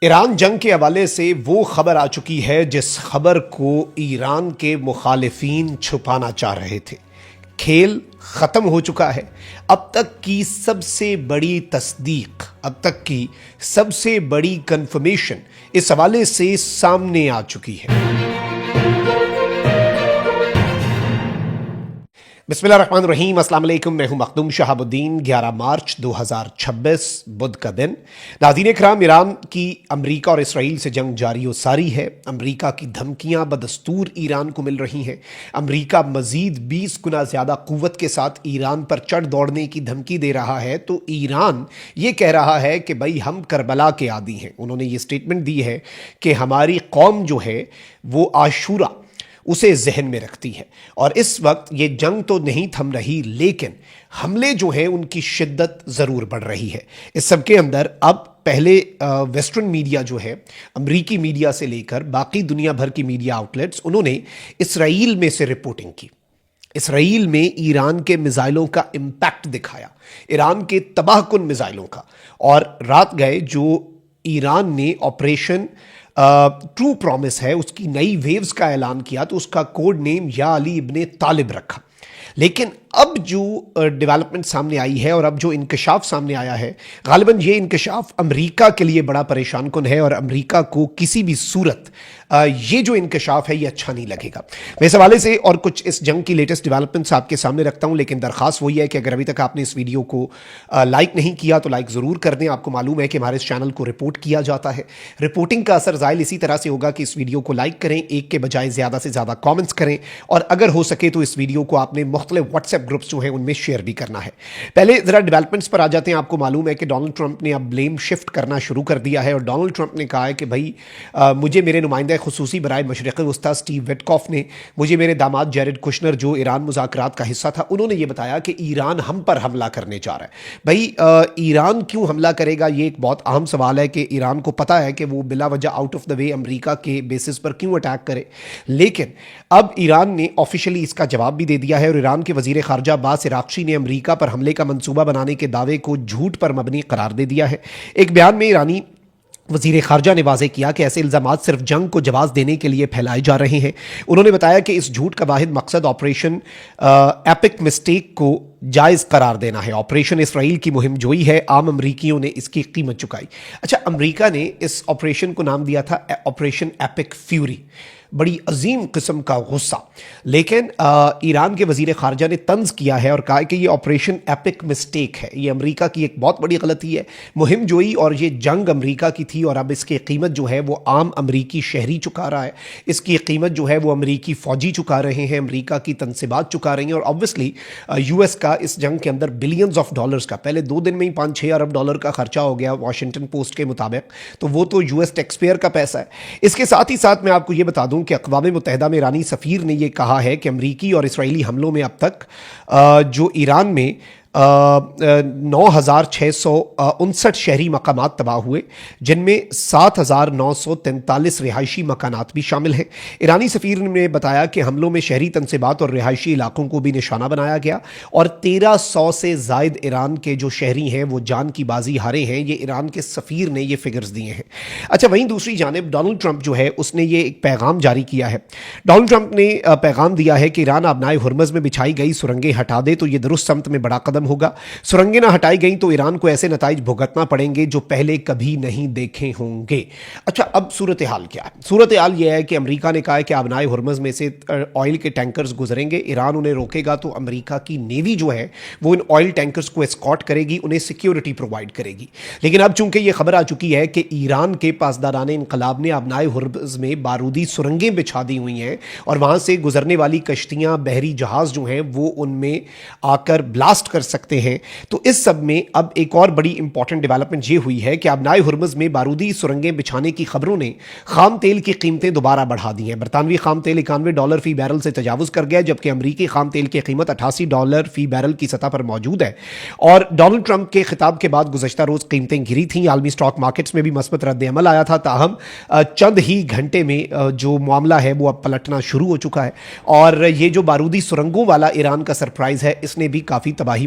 ایران جنگ کے حوالے سے وہ خبر آ چکی ہے جس خبر کو ایران کے مخالفین چھپانا چاہ رہے تھے۔ کھیل ختم ہو چکا ہے۔ اب تک کی سب سے بڑی تصدیق، اب تک کی سب سے بڑی کنفرمیشن اس حوالے سے سامنے آ چکی ہے۔ بسم اللہ الرحمن الرحیم، السلام علیکم، میں ہوں مخدوم شہاب الدین۔ 11 مارچ 2026 بدھ کا دن۔ ناظرین کرام، ایران کی امریکہ اور اسرائیل سے جنگ جاری و ساری ہے۔ امریکہ کی دھمکیاں بدستور ایران کو مل رہی ہیں۔ امریکہ مزید 20 گنا زیادہ قوت کے ساتھ ایران پر چڑھ دوڑنے کی دھمکی دے رہا ہے، تو ایران یہ کہہ رہا ہے کہ بھائی ہم کربلا کے عادی ہیں۔ انہوں نے یہ سٹیٹمنٹ دی ہے کہ ہماری قوم جو ہے وہ عاشورہ اسے ذہن میں رکھتی ہے، اور اس وقت یہ جنگ تو نہیں تھم رہی، لیکن حملے جو ہیں ان کی شدت ضرور بڑھ رہی ہے۔ اس سب کے اندر اب پہلے ویسٹرن میڈیا جو ہے، امریکی میڈیا سے لے کر باقی دنیا بھر کی میڈیا آؤٹلیٹس، انہوں نے اسرائیل میں سے رپورٹنگ کی۔ اسرائیل میں ایران کے میزائلوں کا امپیکٹ دکھایا، ایران کے تباہ کن میزائلوں کا، اور رات گئے جو ایران نے آپریشن ٹرو پرومس ہے اس کی نئی ویوز کا اعلان کیا، تو اس کا کوڈ نیم یا علی ابن طالب رکھا۔ لیکن اب جو ڈیولپمنٹ سامنے آئی ہے اور اب جو انکشاف سامنے آیا ہے، غالباً یہ انکشاف امریکہ کے لیے بڑا پریشان کن ہے، اور امریکہ کو کسی بھی صورت یہ جو انکشاف ہے یہ اچھا نہیں لگے گا۔ میں اس حوالے سے اور کچھ اس جنگ کی لیٹسٹ ڈیولپمنٹس آپ کے سامنے رکھتا ہوں، لیکن درخواست وہی ہے کہ اگر ابھی تک آپ نے اس ویڈیو کو لائک نہیں کیا تو لائک ضرور کر دیں۔ آپ کو معلوم ہے کہ ہمارے اس چینل کو رپورٹ کیا جاتا ہے، رپورٹنگ کا اثر زائل اسی طرح سے ہوگا کہ اس ویڈیو کو لائک کریں، ایک کے بجائے زیادہ سے زیادہ کامنٹس کریں، اور اگر ہو سکے تو اس ویڈیو کو آپ نے مختلف واٹس ایپ گروپس جو ہیں ان میں شیئر بھی کرنا ہے۔ پہلے ذرا ڈیولپمنٹس پر آ جاتے ہیں۔ آپ کو معلوم ہے کہ ڈونلڈ ٹرمپ نے اب بلیم شفٹ کرنا شروع کر دیا ہے، اور ڈونلڈ ٹرمپ نے کہا ہے کہ بھائی مجھے میرے نمائندہ خصوصی برائے مشرق وسطیٰ اسٹیو وٹکاف نے، مجھے میرے داماد جیرڈ کشنر جو ایران مذاکرات کا حصہ تھا، انہوں نے یہ بتایا کہ ایران ہم پر حملہ کرنے جا رہا ہے۔ بھائی ایران کیوں حملہ کرے گا؟ یہ ایک بہت اہم سوال ہے کہ ایران کو پتہ ہے کہ وہ بلا وجہ آؤٹ آف دا وے امریکہ کے بیسس پر کیوں اٹیک کرے، لیکن اب ایران نے آفیشلی اس کا جواب بھی دے دیا ہے، اور ایران کے وزیر خارجہ عباس عراقچی نے امریکہ پر حملے کا منصوبہ بنانے کے دعوے کو جھوٹ پر مبنی قرار دے دیا ہے۔ ایک بیان میں ایرانی وزیر خارجہ نے واضح کیا کہ ایسے الزامات صرف جنگ کو جواز دینے کے لیے پھیلائے جا رہے ہیں۔ انہوں نے بتایا کہ اس جھوٹ کا واحد مقصد آپریشن ایپک مسٹیک کو جائز قرار دینا ہے۔ آپریشن اسرائیل کی مہم جوئی ہے، عام امریکیوں نے اس کی قیمت چکائی۔ اچھا، امریکہ نے اس آپریشن کو نام دیا تھا آپریشن ایپک فیوری، بڑی عظیم قسم کا غصہ، لیکن ایران کے وزیر خارجہ نے طنز کیا ہے اور کہا کہ یہ آپریشن ایپک مسٹیک ہے، یہ امریکہ کی ایک بہت بڑی غلطی ہے، مہم جوئی، اور یہ جنگ امریکہ کی تھی، اور اب اس کی قیمت جو ہے وہ عام امریکی شہری چکا رہا ہے، اس کی قیمت جو ہے وہ امریکی فوجی چکا رہے ہیں، امریکہ کی تنصیبات چکا رہی ہیں، اور آبویسلی یو ایس کا اس جنگ کے اندر بلینز آف ڈالرز کا، پہلے 2 دن میں ہی 5-6 ارب ڈالر کا خرچہ ہو گیا واشنگٹن پوسٹ کے مطابق، تو وہ تو یو ایس ٹیکس پیئر کا پیسہ ہے۔ اس کے ساتھ ہی ساتھ میں آپ کو یہ بتا دوں کہ اقوام متحدہ میں ایرانی سفیر نے یہ کہا ہے کہ امریکی اور اسرائیلی حملوں میں اب تک جو ایران میں 9,659 شہری مقامات تباہ ہوئے، جن میں 7,943 رہائشی مکانات بھی شامل ہیں۔ ایرانی سفیر نے بتایا کہ حملوں میں شہری تنصیبات اور رہائشی علاقوں کو بھی نشانہ بنایا گیا، اور 1,300 سے زائد ایران کے جو شہری ہیں وہ جان کی بازی ہارے ہیں۔ یہ ایران کے سفیر نے یہ فگرز دیے ہیں۔ اچھا، وہیں دوسری جانب ڈونلڈ ٹرمپ جو ہے اس نے یہ ایک پیغام جاری کیا ہے۔ ڈونلڈ ٹرمپ نے پیغام دیا ہے کہ ایران آبنائے ہرمز میں بچھائی گئی سرنگیں ہٹا دے تو یہ درست سمت میں بڑا قدم ہوگا۔ سرنگیں نہ ہٹائی گئیں تو ایران کو ایسے نتائج بھگتنا پڑیں گے جو پہلے کبھی نہیں دیکھے ہوں گے۔ اچھا، اب صورتحال کیا ہے؟ صورتحال یہ ہے کہ امریکہ نے کہا ہے کہ آبنائے ہرمز میں سے آئل کے ٹینکرز گزریں گے، ایران انہیں روکے گا تو امریکہ کی نیوی جو ہے وہ ان آئل ٹینکرز کو اسکارٹ کرے گی، انہیں سیکیورٹی پرووائڈ کرے گی۔ لیکن اب چونکہ یہ خبر آ چکی ہے کہ ایران کے پاسداران انقلاب نے آبنائے ہرمز میں بارودی سرنگیں بچھا دی ہوئی ہیں، اور وہاں سے گزرنے والی کشتیاں، بحری جہاز جو ہیں وہ ان میں آ کر بلاسٹ کر سکتے ہیں۔ تو اس سب میں اب ایک اور بڑی امپورٹنٹ ڈیولپمنٹ یہ ہوئی ہے کہ آبنائے ہرمز میں بارودی سرنگیں بچھانے کی خبروں نے خام تیل کی قیمتیں دوبارہ بڑھا دی ہیں۔ برطانوی خام تیل $91 فی بیرل سے تجاوز کر گیا، جبکہ امریکی خام تیل کی قیمت $88 فی بیرل کی سطح پر موجود ہے، اور ڈونلڈ ٹرمپ کے خطاب کے بعد گزشتہ روز قیمتیں گری تھیں۔ عالمی اسٹاک مارکیٹس میں بھی مثبت رد عمل آیا تھا، تاہم چند ہی گھنٹے میں جو معاملہ ہے وہ اب پلٹنا شروع ہو چکا ہے، اور یہ جو بارودی سرنگوں والا ایران کا سرپرائز ہے اس نے بھی کافی تباہی